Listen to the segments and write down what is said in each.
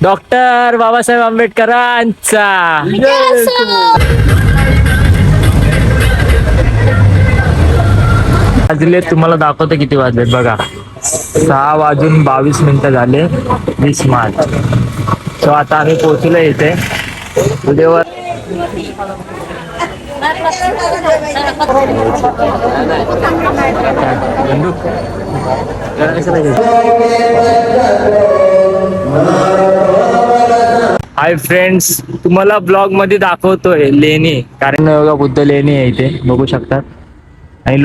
Doctor Babasaheb आंबेडकरांचा. वाजले तुम्हाला दाखवतो किती वाजले बघा. 6:22 झाले 20 मार्च. सो आता आम्ही पोहोचलो इथे उद्यावर. हाय फ्रेंड्स, तुम्हाला ब्लॉग मध्ये दाखवतोय लेणी, कारण बघा बुद्ध लेणी आहे इथे बघू शकतात. आणि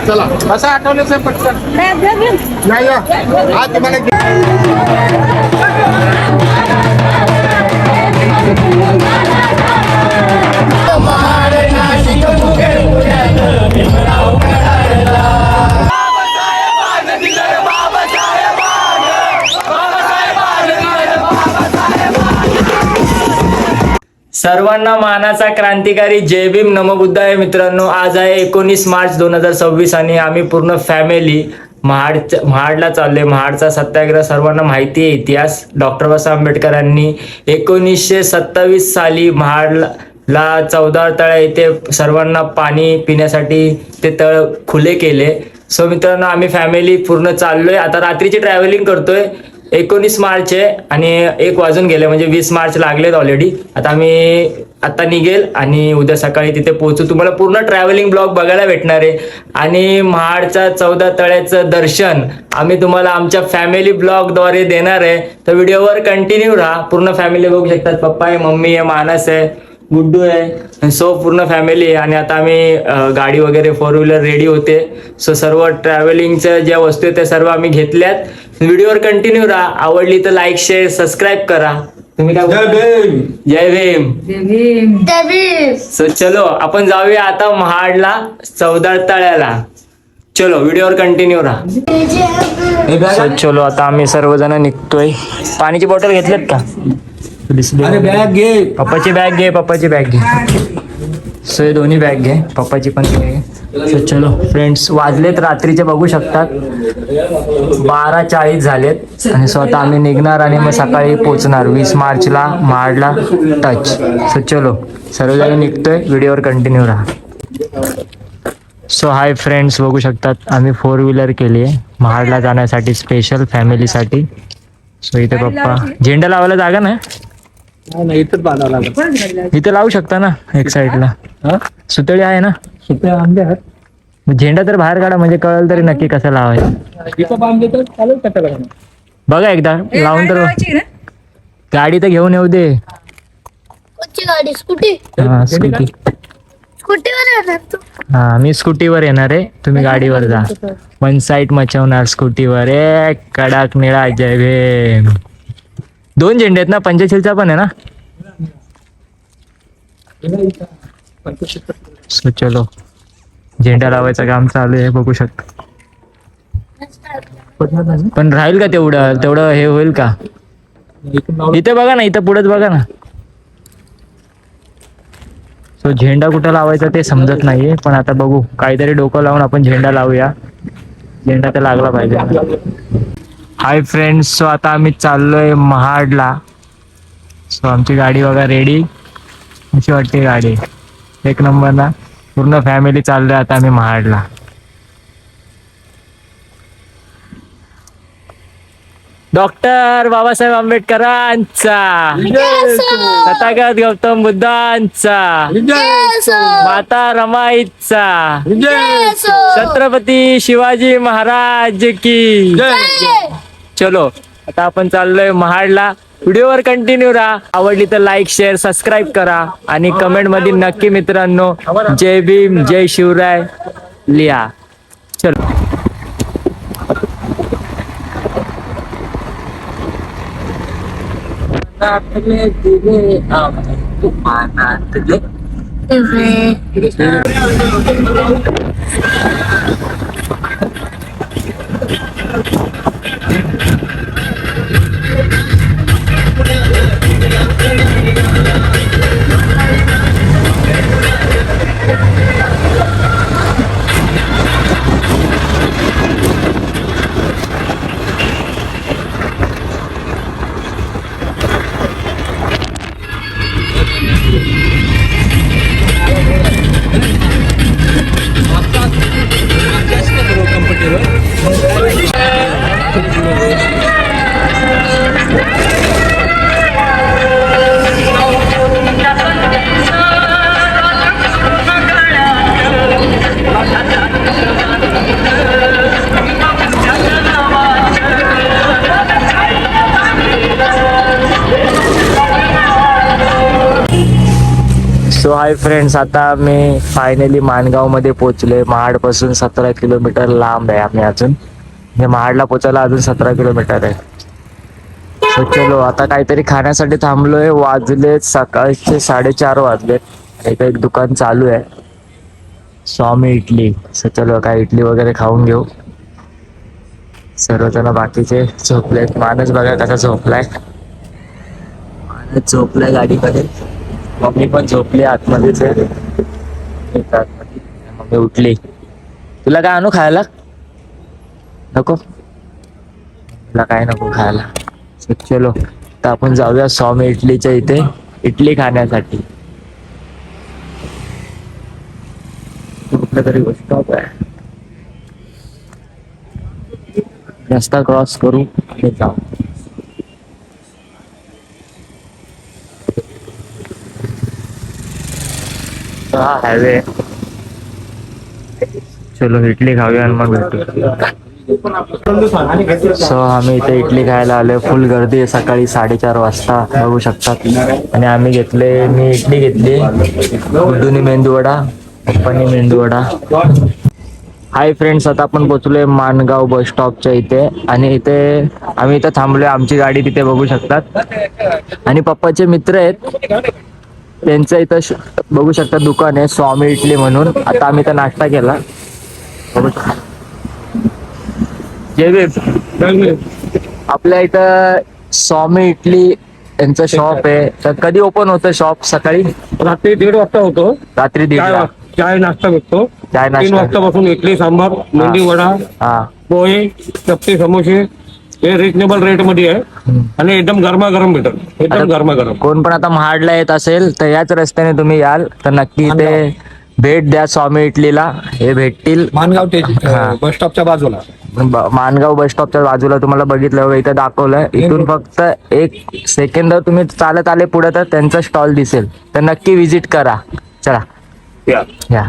चला असं आठवलं पटकन नाही हा तुम्हाला. सर्वांना मानाचा क्रांतिकारी जय भीम नमो बुद्धाय. मित्रांनो, आज आहे 19 मार्च 2026 आणि आम्ही पूर्ण फॅमिली महाडला चाललोय. महाडचा सत्याग्रह सर्वांना माहिती आहे इतिहास. डॉक्टर बाबासाहेब आंबेडकरांनी 1927 साली महाडला 14 तळे येथे सर्वांना पाणी पिण्यासाठी ते तळ खुले केले. सो मित्रांनो, आम्ही फॅमिली पूर्ण चाललोय. आता रात्रीची ट्रॅव्हलिंग करतोय. 19 मार्च आहे आणि 1 वाजून गेले, म्हणजे 20 मार्च लागलेत ऑलरेडी. आता आम्ही आता निघेल आणि उद्या सकाळी तिथे पोहोचू. तुम्हाला पूर्ण ट्रॅव्हलिंग ब्लॉग बघायला भेटणार आहे. आणि महाडच्या 14 तळ्याचं दर्शन आम्ही तुम्हाला आमच्या फॅमिली ब्लॉगद्वारे देणार आहे. तर व्हिडिओवर कंटिन्यू राहा. पूर्ण फॅमिली बघू शकतात. पप्पा आहे, मम्मी आहे, मानस आहे, गुड्डू आहे. सो पूर्ण फॅमिली आहे. आणि आता आम्ही गाडी वगैरे 4 व्हीलर रेडी होते. सो सर्व ट्रॅव्हलिंगच्या ज्या वस्तू आहेत त्या सर्व आम्ही घेतल्यात. व्हिडिओवर कंटिन्यू राहा. आवडली तर लाईक शेअर सबस्क्राईब करा. तुम्ही काय जय भीम. जय भीम. सो चलो आपण जाऊया आता महाडला 14 तळ्याला. चलो व्हिडिओवर कंटिन्यू राहा. सो चलो आता आम्ही सर्वजण निघतोय. पाण्याची बॉटल घेतलेत का? अरे बॅग घे. पप्पाची बॅग घे, पप्पाची बॅग घे. सो हे दोन्ही बॅग घे, पप्पाची पण घे. सो चलो फ्रेंड्स, वाजलेत रात्रीचे बघू शकतात 12:40 झालेत. आणि सो आता आम्ही निघणार आणि मग सकाळी पोहोचणार 20 मार्चला महाडला टच. सो चलो सर्वजण निघतोय. व्हिडिओवर कंटिन्यू राहा. सो हाय फ्रेंड्स, बघू शकतात आम्ही 4 व्हीलर केली आहे महाडला जाण्यासाठी, स्पेशल फॅमिलीसाठी. सो इथे पप्पा झेंडा लावायला जागा ना, इथंच बांधावं लागेल. इथे लावू शकता ना एक साईडला. सुतळी आहे ना, सुट्टे आंबे आहेत. मग झेंडा तर बाहेर काढा म्हणजे कळलं तरी नक्की कसं लावायचं. इथं बांधले तर चालेल का त्याला? बघा एकदा लावून तर. गाडी तर घेऊन येऊ दे. कोणची गाडी? स्कूटी? हा स्कूटी. स्कूटीवर येणार तू? हा मी स्कूटीवर येणार आहे, तुम्ही गाडीवर जा. 1 साईड मचवणार स्कूटीवर. एक कडक निळा जय भीम. 2 झेंडे आहेत ना, पंचशीलचा पण आहे ना. सो चलो झेंडा लावायचं काम चालू आहे बघू शकता. पण राहील का तेवढं हे होईल का? इथे बघा ना, इथं पुढेच बघा ना. सो झेंडा कुठं लावायचा ते समजत नाहीये, पण आता बघू काहीतरी डोकं लावून आपण झेंडा लावूया. झेंडा तर लागला पाहिजे. हाय फ्रेंड्स, सो आता आम्ही चाललोय महाडला. सो आमची गाडी बघा रेडी. अशी वाटते गाडी एक नंबर ना. पूर्ण फॅमिली चाललोय आता आम्ही महाडला. डॉक्टर बाबासाहेब आंबेडकरांचा, तथागत गौतम बुद्धांचा, माता रमाईचा, छत्रपती शिवाजी महाराज की. चलो आता आपण चाललोय महाडला. व्हिडिओवर कंटिन्यू राहा. आवडली तर लाईक शेअर सबस्क्राईब करा आणि कमेंट मध्ये नक्की मित्रांनो जय भीम जय शिवराय लिहा. चलो हाय फ्रेंड्स, आता मी फायनली माणगाव मध्ये पोहोचलोय. महाड पासून 17 किलोमीटर लांब आहे आम्ही अजून. म्हणजे महाडला पोचायला अजून 17 किलोमीटर आहे. So, चलो आता काहीतरी खाण्यासाठी थांबलोय. वाजले सकाळचे 4:30 वाजलेत. इथं एक दुकान चालू आहे, स्वामी इडली. So, चलो काय इडली वगैरे खाऊन घेऊ. सर्वजण बाकीचे झोपलेत. माणूस बघा कसा झोपलाय. माणूस झोपलाय गाडीकडे. मम्मी पण झोपली आतमध्येच आहे. मम्मी उठली. तुला काय आणू खायला? नको तुला काय नको खायला. चलो तर आपण जाऊया स्वामी इडलीच्या इथे इडली खाण्यासाठी. कुठलं तरी स्टॉप आहे. रस्ता क्रॉस करू आणि जाऊ. हा हायवे. चलो इडली खाऊया आणि मग भेटू. सो आम्ही इथे इडली खायला आलोय. फुल गर्दी आहे. सकाळी 4:30 वाजता बघू शकतात. आणि आम्ही घेतले, मी इडली घेतली, गुड्डूनी मेंदू वडा, पप्पानी मेंदू वडा. हाय फ्रेंड्स, आता आपण पोहोचलोय माणगाव बस स्टॉपच्या इथे. आणि इथे आम्ही इथे थांबलोय. आमची गाडी तिथे बघू शकतात. आणि पप्पाचे मित्र आहेत, त्यांचं इथं बघू शकता दुकान आहे स्वामी इडली म्हणून. आता आम्ही इथं नाश्ता केला. आपल्या इथं स्वामी इडली यांचं शॉप आहे. तर कधी ओपन होतं शॉप? सकाळी रात्री 1:30 वाजता होतो. रात्री 1:30 चाय नाश्ता भेटतो. चाय 3 नाश्ता. वाजतापासून इडली सांबार, मेंदी वडा, हा. पोहे, चपटी, समोसे हे रिजनेबल रेट मध्ये आहे. आणि एकदम गरमागरम भेटत. एकदम गरमागरम. कोण पण आता महाडला येत असेल तर याच रस्त्याने तुम्ही याल तर नक्की इथे भेट द्या स्वामी इडलीला. हे भेटतील मानगाव बस स्टॉपच्या बाजूला. माणगाव बस स्टॉपच्या बाजूला. तुम्हाला बघितलं इथं दाखवलंय. इथून फक्त 1 सेकंद तुम्ही चालत आले पुढे तर त्यांचा स्टॉल दिसेल. तर नक्की विजिट करा. चला या.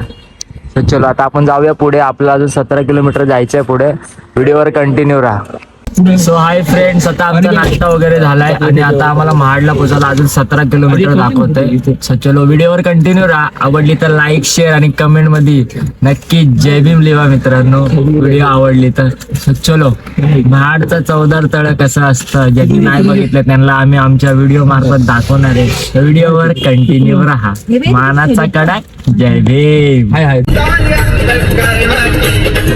So, चलो आता आपण जाऊया पुढे. आपल्याला अजून 17 किलोमीटर जायचंय पुढे. व्हिडिओवर कंटिन्यू राहा. सो हाय फ्रेंड्स, आता आमचा नाश्ता वगैरे झालाय आणि आता आम्हाला महाडला पोहोचायला अजून 17 किलोमीटर दाखवतंय. सो चलो व्हिडिओवर कंटिन्यू राहा. आवडली तर लाईक, शेअर आणि कमेंट मध्ये नक्की जय भीम लिहा मित्रांनो. व्हिडिओ आवडली तर. सो चलो, महाडचं चौदार तळ कसं असतं ज्यांनी नाही बघितलं त्यांना आम्ही आमच्या व्हिडिओ मार्फत दाखवणार आहे. व्हिडिओवर कंटिन्यू राहा. मानाचा कडक जय भीम. हाय हाय.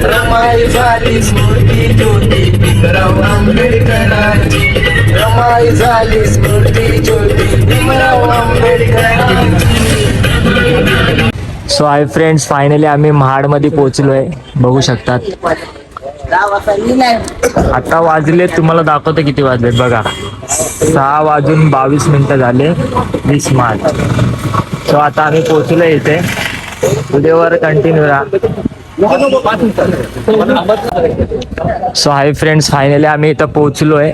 रमाई झाली स्मृती ज्योती भीमराव आंबेडकरांची. रमाई झाली स्मृती ज्योती भीमराव आंबेडकरांची. सो हाय फ्रेंड्स, फायनली आम्ही महाडमध्ये पोहोचलोय. बघू शकतात आता वाजले, तुम्हाला दाखवतो किती वाजलेत बघा. 6:22 झाले, 20 मार्च. सो आता आम्ही पोहोचलोय इथे. व्हिडिओवर कंटिन्यू राहा. सो हाय फ्रेंड्स, फायनली आम्ही इथं पोहोचलोय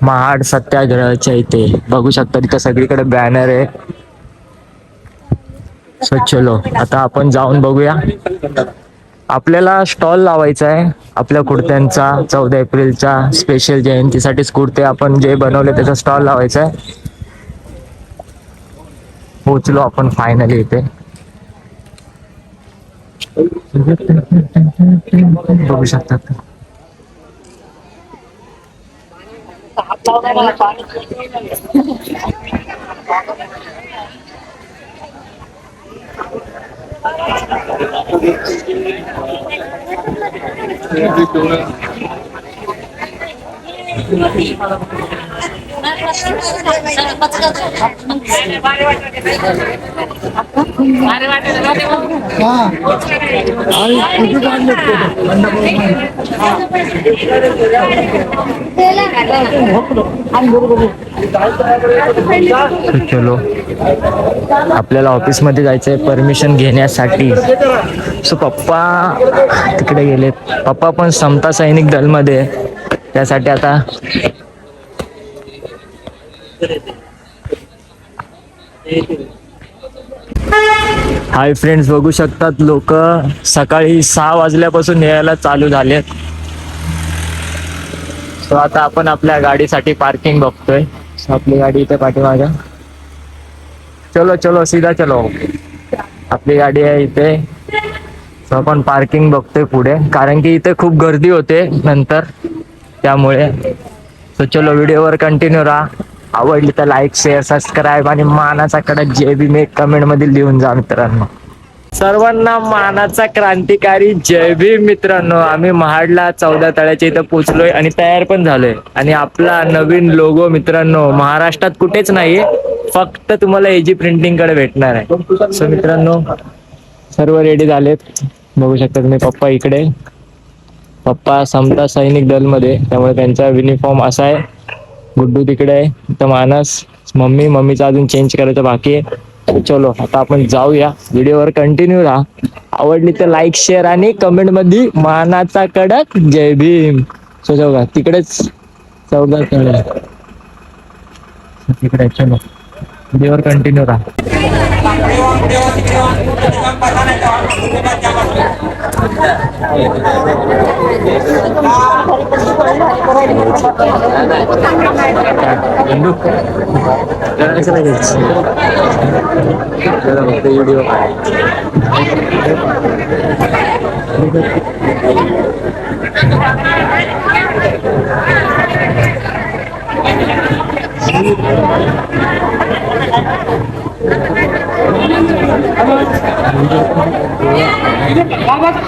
महाड सत्याग्रहाच्या इथे. बघू शकता तिथं सगळीकडे बॅनर आहे. सो चलो आता आपण जाऊन बघूया. आपल्याला स्टॉल लावायचा आहे आपल्या कुर्त्यांचा. 14 एप्रिलच्या स्पेशल जयंतीसाठीच कुर्ते आपण जे बनवले त्याचा स्टॉल लावायचा आहे. पोहोचलो आपण फायनली इथे. बघू शकतात चलो आपल्याला ऑफिस मध्ये जायचंय परमिशन घेण्यासाठी. सो पप्पा तिकडे गेलेत. पप्पा पण समता सैनिक दल मध्ये, त्यासाठी आता हाय फ्रेंड्स, बघू शकतात लोक सकाळी 6 वाजल्यापासून यायला चालू झालेत. सो आता आपण आपल्या गाडीसाठी पार्किंग बघतोय. सो आपली गाडी इथे पाठीमागे. चलो चलो सीधा चलो. आपली गाडी आहे इथे. So आपण पार्किंग बघतोय पुढे, कारण की इथे खूप गर्दी होते नंतर, त्यामुळे. सो चलो व्हिडिओवर कंटिन्यू राहा. आवडली तर लाईक शेअर सबस्क्राईब आणि मानाचा कडक जय भीम एक कमेंट मध्ये लिहून जा मित्रांनो. सर्वांना मानाचा क्रांतिकारी जय भीम मित्रांनो. आम्ही महाडला 14 तळ्याच्या इथं पोहोचलोय आणि तयार पण झालोय. आणि आपला नवीन लोगो मित्रांनो महाराष्ट्रात कुठेच नाहीये, फक्त तुम्हाला एजी प्रिंटिंग कडे भेटणार आहे. सो मित्रांनो सर्व रेडी झालेत, बघू शकता तुम्ही. पप्पा इकडे, पप्पा समता सैनिक दल मध्ये, त्यामुळे त्यांचा युनिफॉर्म असा आहे. गुड्डू तिकडे आहे, इथं मानस, मम्मीचा अजून चेंज करायचं बाकी आहे. चलो आता आपण जाऊया. व्हिडिओवर कंटिन्यू राहा. आवडली तर लाईक शेअर आणि कमेंट मध्ये मानाचा कडक जय भीम. सो जाऊया तिकडेच, चौदा तळे तिकडे. चलो व्हिडिओवर कंटिन्यू राहा. व्हिडिओ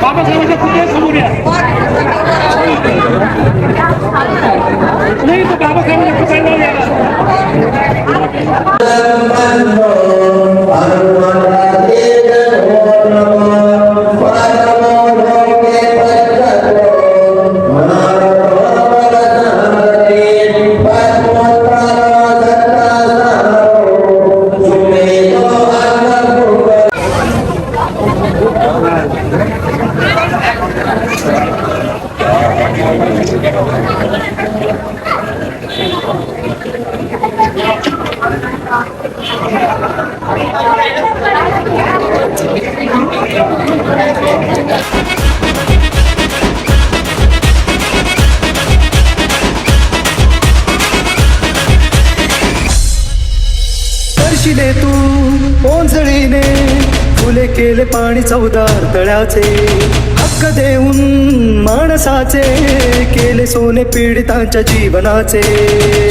बाबासाहेबांच्या पुतळ्यासमोर या. नाही तर बाबासाहेबांच्या पुतळ्यावर या. करशिले तू ओंजळीने, फुले केले पाणी चौदार तळ्याचे, हक्क देऊन माणसाचे, केले सोने पीडितांच्या जीवनाचे.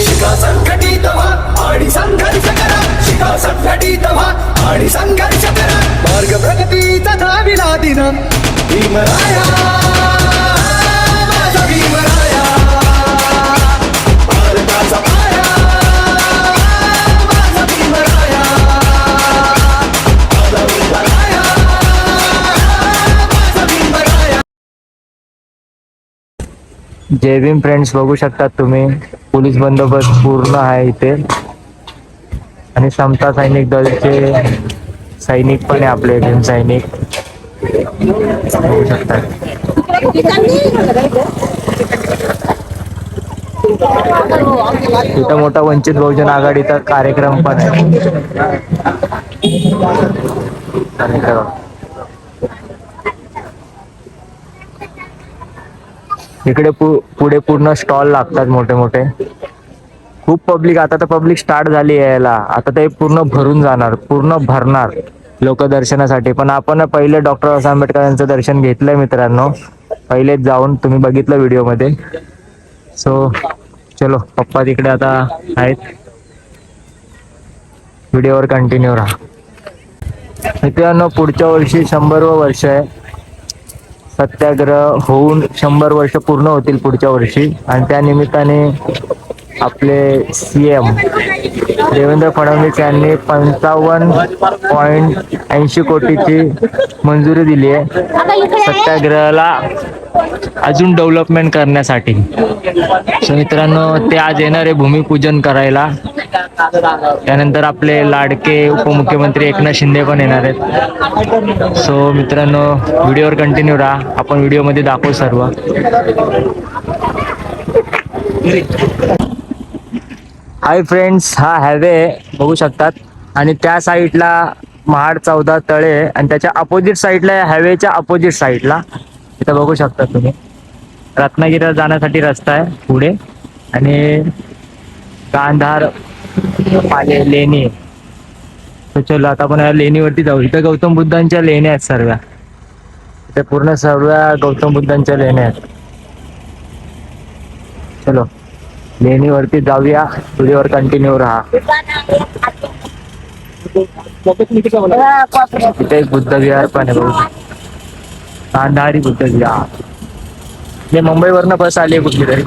शिका संघटित व्हा आणि संघर्ष करा, शिका संघटित व्हा आणि संघर्ष करा, मार्ग प्रगतीचा धाविला दिन भीमराया, माझा भीमराया, भारताचा पाया, माझा भीमराया, माझा भीमराया, माझा भीमराया. जय भीम फ्रेंड्स, बघू शकतात तुम्ही पोलीस बंदोबस्त पूर्ण आहे इथे. आणि समता सैनिक दलचे सैनिक पण आहे आपले, भीम सैनिक बघू शकतात. इथं मोठा वंचित बहुजन आघाडीचा कार्यक्रम पण आहे. इकडे पुढे पूर्ण स्टॉल लागतात मोठे मोठे. खूप पब्लिक, आता तर पब्लिक स्टार्ट झाली यायला. आता ते पूर्ण भरून जाणार, पूर्ण भरणार लोक दर्शनासाठी. पण आपण पहिले डॉक्टर बाबासाहेब आंबेडकर यांचं दर्शन घेतलंय मित्रांनो, पहिलेच जाऊन, तुम्ही बघितलं व्हिडिओ मध्ये. सो चलो पप्पा तिकडे आता आहेत, व्हिडिओवर कंटिन्यू राहा. मित्रांनो पुढच्या वर्षी 100व वर्ष आहे सत्याग्रह होऊन, 100 वर्ष पूर्ण होतील पुढच्या वर्षी. आणि त्या निमित्ताने आपले CM देवेंद्र फडणवीस यांनी 55.80 कोटीची मंजुरी दिली आहे सत्याग्रहाला अजून डेव्हलपमेंट करण्यासाठी. सो मित्रांनो ते आज येणार आहे भूमिपूजन करायला. त्यानंतर आपले लाडके उपमुख्यमंत्री एकनाथ शिंदे पण येणार आहेत. सो मित्रांनो व्हिडिओवर कंटिन्यू राहा, आपण व्हिडिओमध्ये दाखवू सर्व. हाय फ्रेंड्स, हा हायवे बघू शकतात आणि त्या साईडला महाड 14 तळे आणि त्याच्या अपोजिट साईडला, हायवेच्या अपोजिट साईडला इथं बघू शकता तुम्ही रत्नागिरीला जाण्यासाठी रस्ता आहे पुढे. आणि गांधार पाले लेणी तर चलो आता आपण या लेणीवरती जाऊ. इथं गौतम बुद्धांच्या लेण्या आहेत सर्व. इथे पूर्ण सर्व गौतम बुद्धांच्या लेण्या आहेत. चलो लेणीवरती जाऊया. व्हिडिओवर कंटिन्यू राहा. इथे एक बुद्ध विहार पण आहे बघू. गांधारी बुद्ध विहार. हे मुंबईवरनं बस आली आहे कुठली तरी.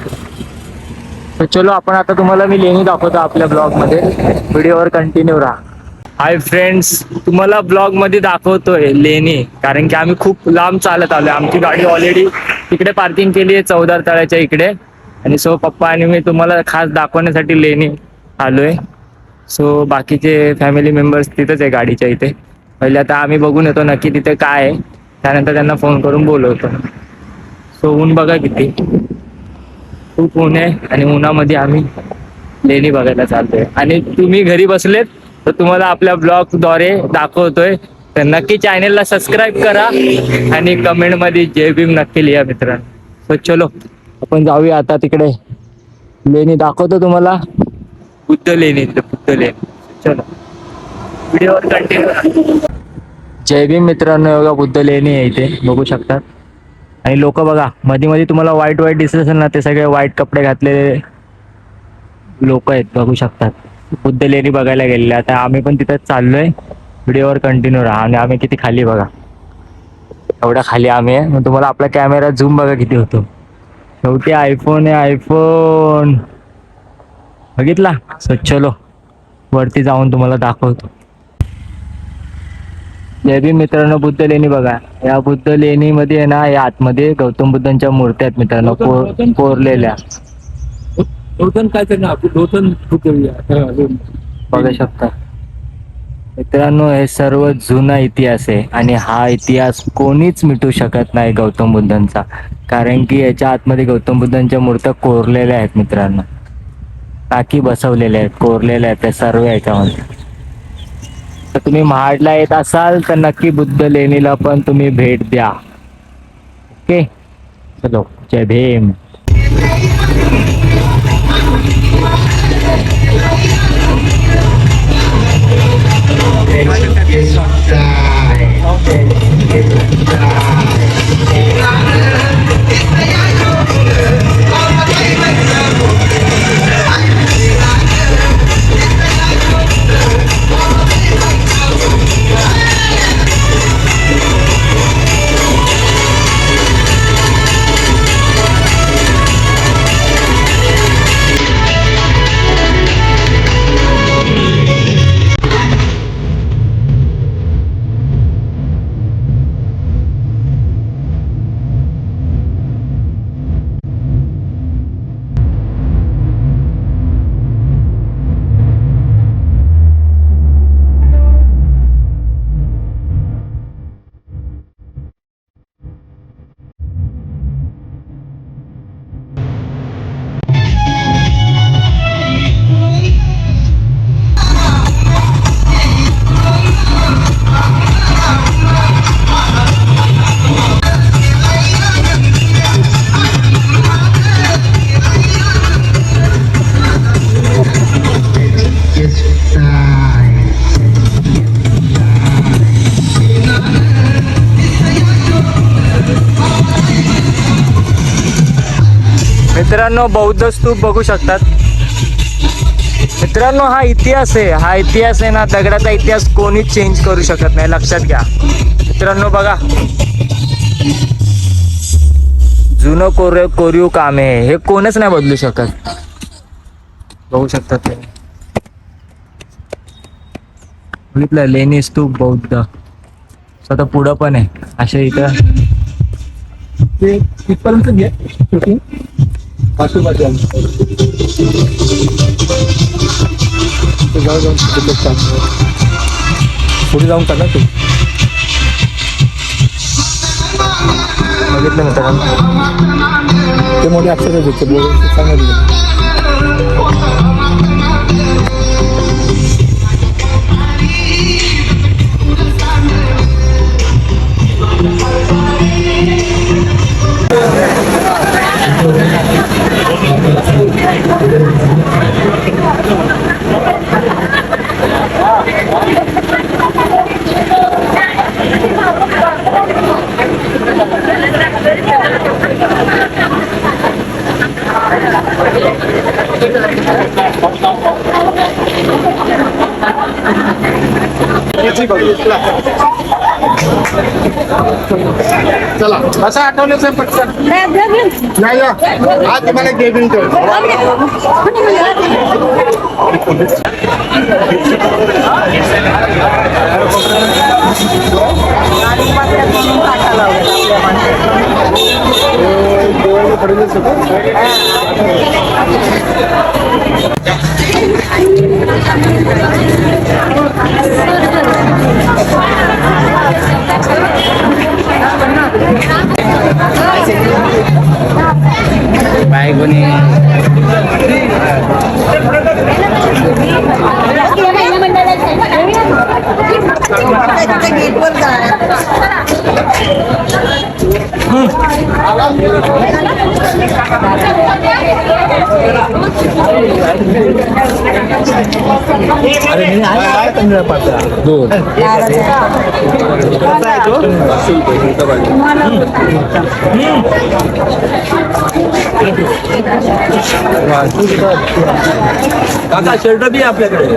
तर चलो आपण आता तुम्हाला मी लेणी दाखवतो आपल्या ब्लॉग मध्ये. व्हिडिओवर कंटिन्यू राहा. हाय फ्रेंड्स, तुम्हाला ब्लॉग मध्ये दाखवतोय लेणी, कारण की आम्ही खूप लांब चालत आलोय. आमची गाडी ऑलरेडी तिकडे पार्किंग केली आहे चौदार तळ्याच्या इकडे. आणि सो पप्पा आणि मी तुम्हाला खास दाखवण्यासाठी लेणी आलोय. सो बाकीचे फॅमिली मेंबर्स तिथेच आहे गाडीच्या इथे. पहिले आता आम्ही बघून येतो नक्की तिथे काय आहे, त्यानंतर त्यांना फोन करून बोलवतो. सो ऊन बघा किती, खूप ऊन आहे आणि उन्हामध्ये आम्ही लेणी बघायला चालतोय. आणि तुम्ही घरी बसलेत तर तुम्हाला आपल्या ब्लॉगद्वारे दाखवतोय. तर नक्की चॅनेलला सबस्क्राईब करा आणि कमेंटमध्ये जय भीम नक्की लिहा मित्रांनो. सो चलो आपण जाऊया आता तिकडे. लेणी दाखवतो तुम्हाला. बुद्ध लेणी, बुद्ध लेणी. चलो व्हिडिओवर कंटिन्यू. जय भीम मित्रांनो, बघा बुद्ध लेणी आहे इथे बघू शकतात. आणि लोक बघा मध्ये मध्ये तुम्हाला वाईट दिसत असेल ना, ते सगळे वाईट कपडे घातलेले लोक आहेत बघू शकतात. बुद्ध लेणी बघायला गेलेले. आता आम्ही पण तिथेच चाललोय. व्हिडिओवर कंटिन्यू राहा. आणि आम्ही किती खाली बघा, एवढा खाली आम्ही आहे. मग तुम्हाला आपला कॅमेरा झूम बघा किती होतो. शेवटी आयफोन आहे, आयफोन बघितला. सो चलो वरती जाऊन तुम्हाला दाखवतो. जय भीम मित्रांनो, बुद्ध लेणी बघा. या बुद्ध लेणीमध्ये आहे ना, या आतमध्ये गौतम बुद्धांच्या मूर्त्या आहेत मित्रांनो, कोरलेल्या. बघू शकता मित्रांनो, हे सर्व जुना इतिहास आहे. आणि हा इतिहास कोणीच मिटू शकत नाही गौतम बुद्धांचा, कारण की याच्या आतमध्ये गौतम बुद्धांच्या मूर्त्या कोरलेल्या आहेत मित्रांनो. टाकी बसवलेल्या आहेत, कोरलेल्या आहेत त्या सर्व याच्यामध्ये. तर तुम्ही महाडला येत असाल तर नक्की बुद्ध लेणीला पण तुम्ही भेट द्या. ओके चलो, जय भीम. मित्रांनो बौद्ध स्तूप बघू शकतात मित्रांनो. हा इतिहास आहे, हा इतिहास आहे ना, दगडाचा इतिहास कोणीच चेंज करू शकत नाही, लक्षात घ्या मित्रांनो. बघा जुनं कोरीव काम आहे, हे कोणच नाही बदलू शकत. बघू शकतात बघितलं, लेणी स्तूप बौद्ध. स्वतः पुढं पण आहे असे इथं. ते तिथपर्यंत घे आजूबाजू पुढे जाऊन टाका तू. बघितलं मित्रांनो, ते मोठे अक्षर होते बोलायचं सांगितलं. चला असं आठवलं साहेब पटकन या हा तुम्हाला केबिन काका शर्ट बी आहे आपल्याकडे.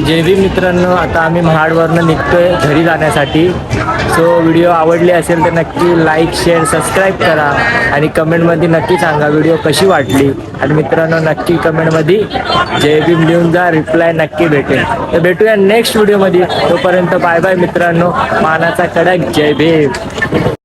जय भीम मित्रांनो, आता आम्ही महाडवरनं निघतोय घरी जाण्यासाठी. सो व्हिडिओ आवडली असेल तर नक्की लाईक शेअर सबस्क्राईब करा आणि कमेंटमध्ये नक्की सांगा व्हिडिओ कशी वाटली. आणि मित्रांनो नक्की कमेंटमध्ये जय भीम लिहून जा, रिप्लाय नक्की भेटेल. तर भेटूया नेक्स्ट व्हिडिओमध्ये. तोपर्यंत बाय बाय मित्रांनो. मानाचा कडक जय भीम.